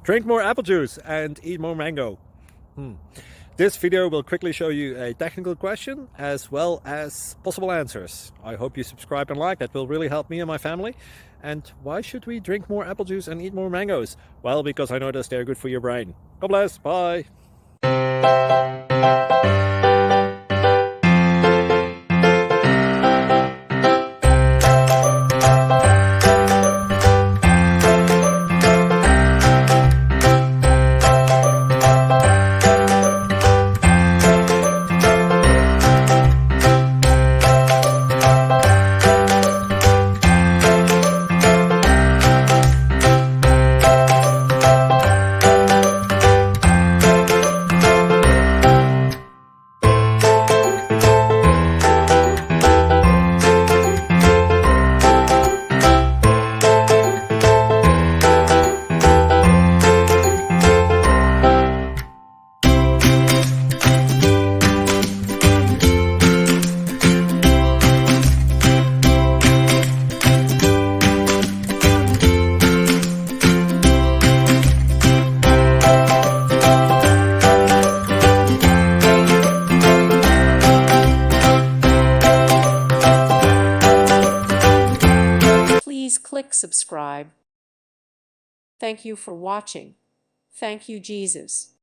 Drink more apple juice and eat more mango. This video will quickly show you a technical question as well as possible answers. I hope you subscribe and like, that will really help me and my family. And why should we drink more apple juice and eat more mangoes? Well, because I noticed they're good for your brain. God bless, bye. Please click subscribe. Thank you for watching. Thank you, Jesus.